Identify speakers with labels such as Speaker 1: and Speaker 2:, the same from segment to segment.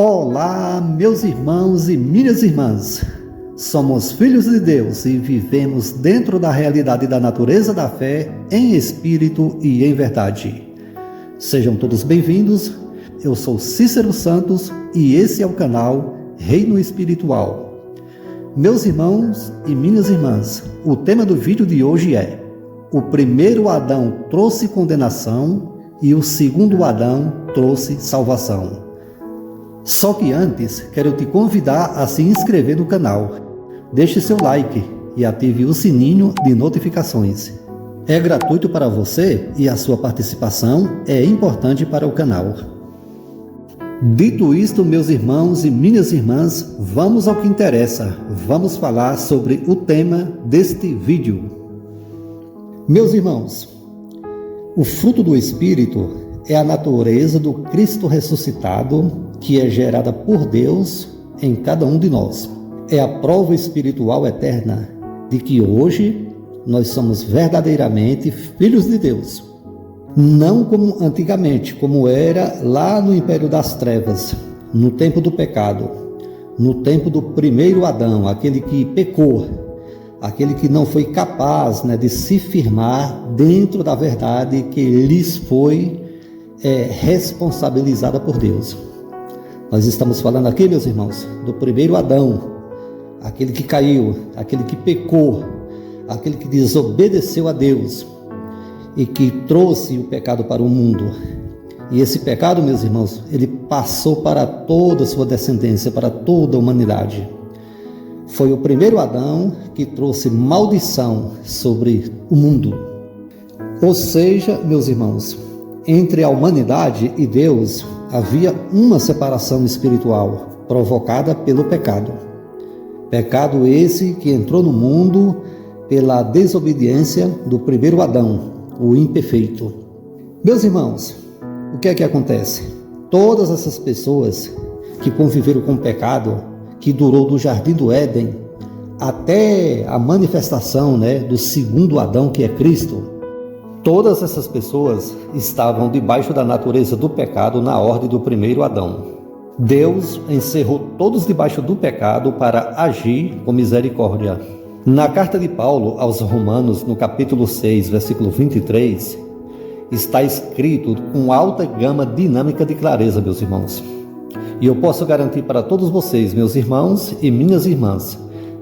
Speaker 1: Olá, meus irmãos e minhas irmãs. Somos filhos de Deus e vivemos dentro da realidade da natureza da fé, em espírito e em verdade. Sejam todos bem-vindos. Eu sou Cícero Santos e esse é o canal Reino Espiritual. Meus irmãos e minhas irmãs, o tema do vídeo de hoje é: o primeiro Adão trouxe condenação e o segundo Adão trouxe salvação. Só que antes, quero te convidar a se inscrever no canal. Deixe seu like e ative o sininho de notificações. É gratuito para você e a sua participação é importante para o canal. Dito isto, meus irmãos e minhas irmãs, vamos ao que interessa. Vamos falar sobre o tema deste vídeo. Meus irmãos, o fruto do Espírito é a natureza do Cristo ressuscitado, que é gerada por Deus em cada um de nós. É a prova espiritual eterna de que hoje nós somos verdadeiramente filhos de Deus. Não como antigamente, como era lá no Império das Trevas, no tempo do pecado, no tempo do primeiro Adão, aquele que pecou, aquele que não foi capaz de se firmar dentro da verdade que lhes foi responsabilizada por Deus. Nós estamos falando aqui, meus irmãos, do primeiro Adão, aquele que caiu, aquele que pecou, aquele que desobedeceu a Deus e que trouxe o pecado para o mundo. E esse pecado, meus irmãos, ele passou para toda a sua descendência, para toda a humanidade. Foi o primeiro Adão que trouxe maldição sobre o mundo. Ou seja, meus irmãos, entre a humanidade e Deus havia uma separação espiritual provocada pelo pecado. Pecado esse que entrou no mundo pela desobediência do primeiro Adão, o imperfeito. Meus irmãos, o que é que acontece? Todas essas pessoas que conviveram com o pecado, que durou do Jardim do Éden até a manifestação do segundo Adão, que é Cristo, todas essas pessoas estavam debaixo da natureza do pecado na ordem do primeiro Adão. Deus encerrou todos debaixo do pecado para agir com misericórdia. Na carta de Paulo aos Romanos, no capítulo 6, versículo 23, está escrito com alta gama dinâmica de clareza, meus irmãos. E eu posso garantir para todos vocês, meus irmãos e minhas irmãs,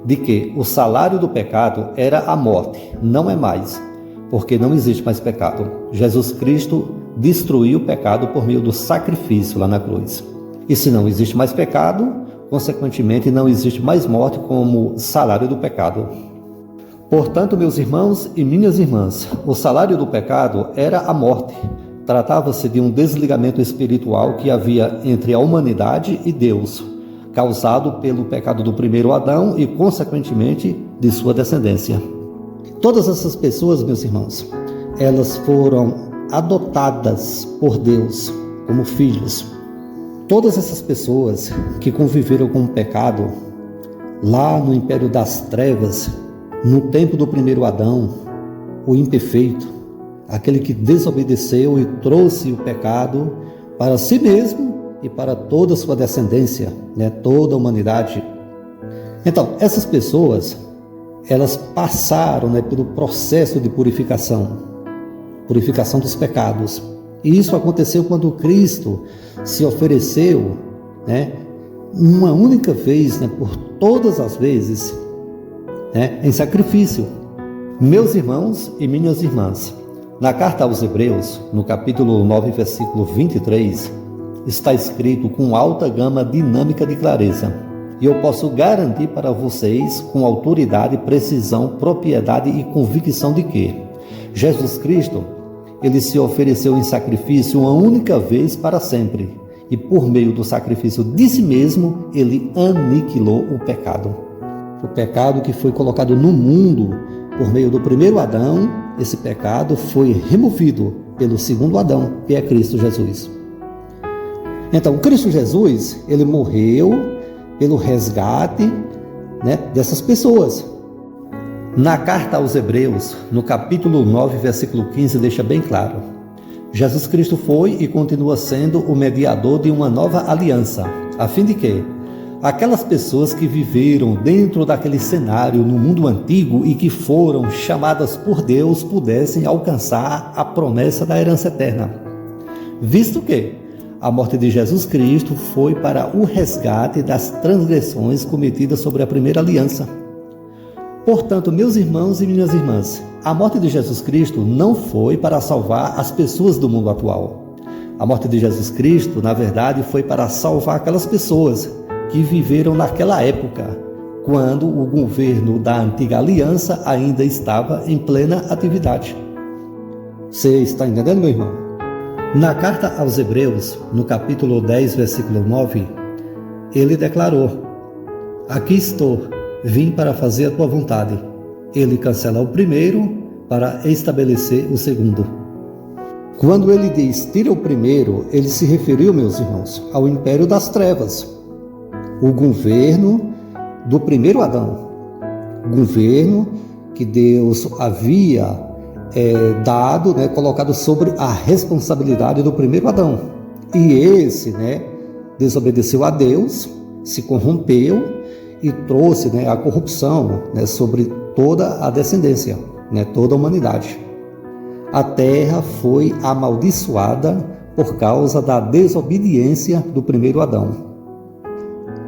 Speaker 1: de que o salário do pecado era a morte, não é mais, porque não existe mais pecado. Jesus Cristo destruiu o pecado por meio do sacrifício lá na cruz. E se não existe mais pecado, consequentemente não existe mais morte como salário do pecado. Portanto, meus irmãos e minhas irmãs, o salário do pecado era a morte. Tratava-se de um desligamento espiritual que havia entre a humanidade e Deus, causado pelo pecado do primeiro Adão e, consequentemente, de sua descendência. Todas essas pessoas, meus irmãos, elas foram adotadas por Deus como filhos. Todas essas pessoas que conviveram com o pecado lá no Império das Trevas, no tempo do primeiro Adão, o imperfeito, aquele que desobedeceu e trouxe o pecado para si mesmo e para toda a sua descendência, toda a humanidade. Então, essas pessoas, elas passaram pelo processo de purificação dos pecados. E isso aconteceu quando Cristo se ofereceu, uma única vez, por todas as vezes, em sacrifício. Meus irmãos e minhas irmãs, na carta aos Hebreus, no capítulo 9, versículo 23, está escrito com alta gama dinâmica de clareza. E eu posso garantir para vocês com autoridade, precisão, propriedade e convicção de que Jesus Cristo, ele se ofereceu em sacrifício uma única vez para sempre. E por meio do sacrifício de si mesmo, ele aniquilou o pecado. O pecado que foi colocado no mundo por meio do primeiro Adão, esse pecado foi removido pelo segundo Adão, que é Cristo Jesus. Então, Cristo Jesus, ele morreu pelo resgate dessas pessoas. Na carta aos Hebreus, no capítulo 9, versículo 15, deixa bem claro: Jesus Cristo foi e continua sendo o mediador de uma nova aliança, A fim de que aquelas pessoas que viveram dentro daquele cenário no mundo antigo e que foram chamadas por Deus pudessem alcançar a promessa da herança eterna. Visto que a morte de Jesus Cristo foi para o resgate das transgressões cometidas sobre a primeira aliança. Portanto, meus irmãos e minhas irmãs, a morte de Jesus Cristo não foi para salvar as pessoas do mundo atual. A morte de Jesus Cristo, na verdade, foi para salvar aquelas pessoas que viveram naquela época, quando o governo da antiga aliança ainda estava em plena atividade. Você está entendendo, meu irmão? Na carta aos Hebreus, no capítulo 10, versículo 9, ele declarou: aqui estou, vim para fazer a tua vontade. Ele cancela o primeiro para estabelecer o segundo. Quando ele diz tira o primeiro, ele se referiu, meus irmãos, ao império das trevas, o governo do primeiro Adão, governo que Deus havia dado, colocado sobre a responsabilidade do primeiro Adão. E esse, desobedeceu a Deus, se corrompeu e trouxe, a corrupção, sobre toda a descendência, toda a humanidade. A terra foi amaldiçoada por causa da desobediência do primeiro Adão.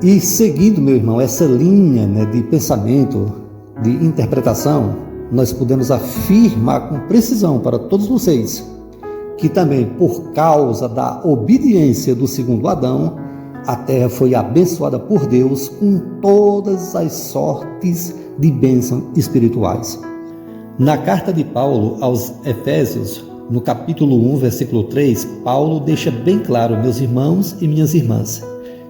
Speaker 1: E seguindo, meu irmão, essa linha de pensamento, de interpretação, nós podemos afirmar com precisão para todos vocês que também por causa da obediência do segundo Adão, a terra foi abençoada por Deus com todas as sortes de bênçãos espirituais. Na carta de Paulo aos Efésios, no capítulo 1, versículo 3, Paulo deixa bem claro, meus irmãos e minhas irmãs,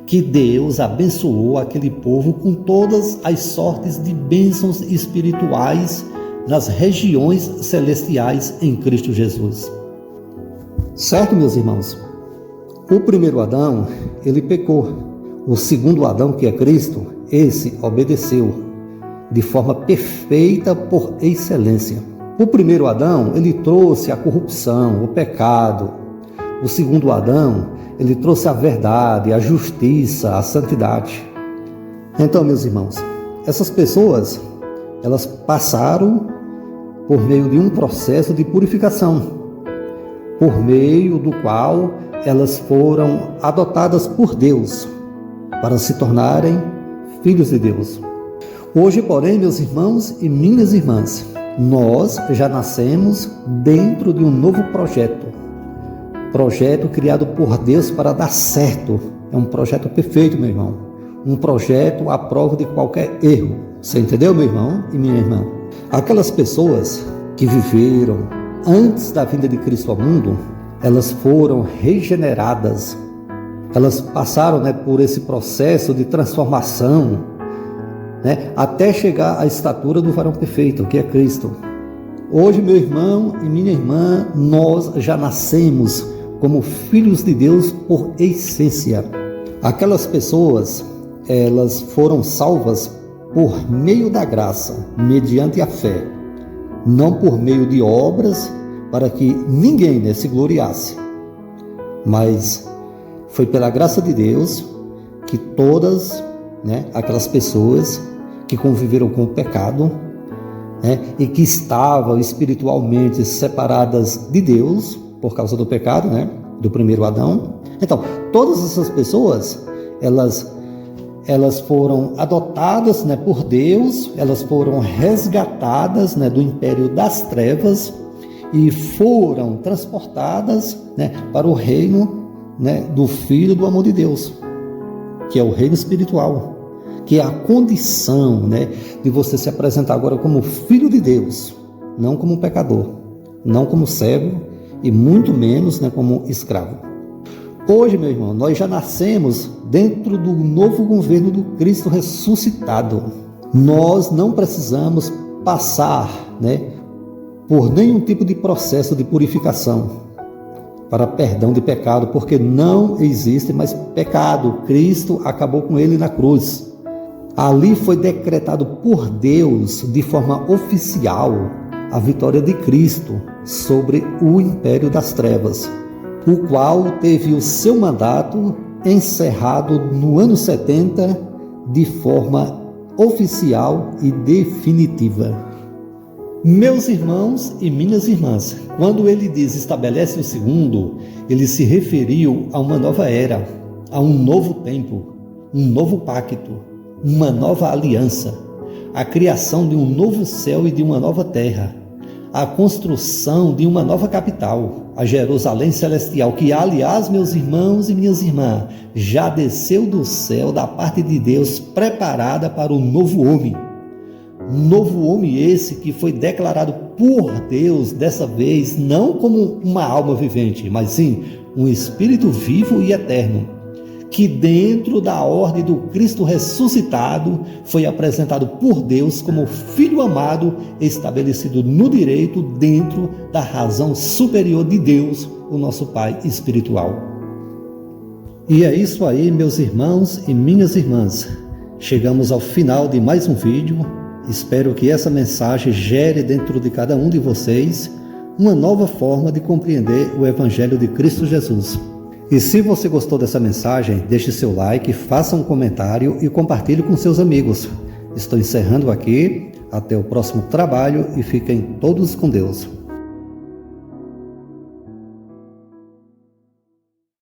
Speaker 1: que Deus abençoou aquele povo com todas as sortes de bênçãos espirituais nas regiões celestiais em Cristo Jesus. Certo, meus irmãos? O primeiro Adão, ele pecou. O segundo Adão, que é Cristo, esse obedeceu de forma perfeita por excelência. O primeiro Adão, ele trouxe a corrupção, o pecado. O segundo Adão, ele trouxe a verdade, a justiça, a santidade. Então, meus irmãos, essas pessoas, elas passaram por meio de um processo de purificação, por meio do qual elas foram adotadas por Deus para se tornarem filhos de Deus. Hoje, porém, meus irmãos e minhas irmãs, nós já nascemos dentro de um novo projeto criado por Deus para dar certo. É um projeto perfeito, meu irmão, um projeto à prova de qualquer erro. Você entendeu, meu irmão e minha irmã? Aquelas pessoas que viveram antes da vinda de Cristo ao mundo, elas foram regeneradas, elas passaram por esse processo de transformação, até chegar à estatura do varão perfeito, que é Cristo. Hoje, meu irmão e minha irmã, nós já nascemos como filhos de Deus por essência. Aquelas pessoas, elas foram salvas por meio da graça, mediante a fé, não por meio de obras, para que ninguém se gloriasse. Mas foi pela graça de Deus que todas aquelas pessoas que conviveram com o pecado e que estavam espiritualmente separadas de Deus por causa do pecado, do primeiro Adão. Então, todas essas pessoas, elas foram adotadas por Deus, elas foram resgatadas do império das trevas e foram transportadas para o reino do Filho do amor de Deus, que é o reino espiritual, que é a condição de você se apresentar agora como filho de Deus, não como pecador, não como cego e muito menos como escravo. Hoje, meu irmão, nós já nascemos dentro do novo governo do Cristo ressuscitado. Nós não precisamos passar por nenhum tipo de processo de purificação para perdão de pecado, porque não existe mais pecado. Cristo acabou com ele na cruz. Ali foi decretado por Deus de forma oficial a vitória de Cristo sobre o império das trevas, o qual teve o seu mandato encerrado no ano 70 de forma oficial e definitiva. Meus irmãos e minhas irmãs, quando ele diz estabelece o segundo, ele se referiu a uma nova era, a um novo tempo, um novo pacto, uma nova aliança, a criação de um novo céu e de uma nova terra, a construção de uma nova capital, a Jerusalém celestial, que aliás, meus irmãos e minhas irmãs, já desceu do céu da parte de Deus, preparada para o novo homem. Novo homem esse que foi declarado por Deus, dessa vez, não como uma alma vivente, mas sim um espírito vivo e eterno, que dentro da ordem do Cristo ressuscitado foi apresentado por Deus como Filho amado, estabelecido no direito dentro da razão superior de Deus, o nosso Pai espiritual. E é isso aí, meus irmãos e minhas irmãs. Chegamos ao final de mais um vídeo. Espero que essa mensagem gere dentro de cada um de vocês uma nova forma de compreender o Evangelho de Cristo Jesus. E se você gostou dessa mensagem, deixe seu like, faça um comentário e compartilhe com seus amigos. Estou encerrando aqui. Até o próximo trabalho e fiquem todos com Deus.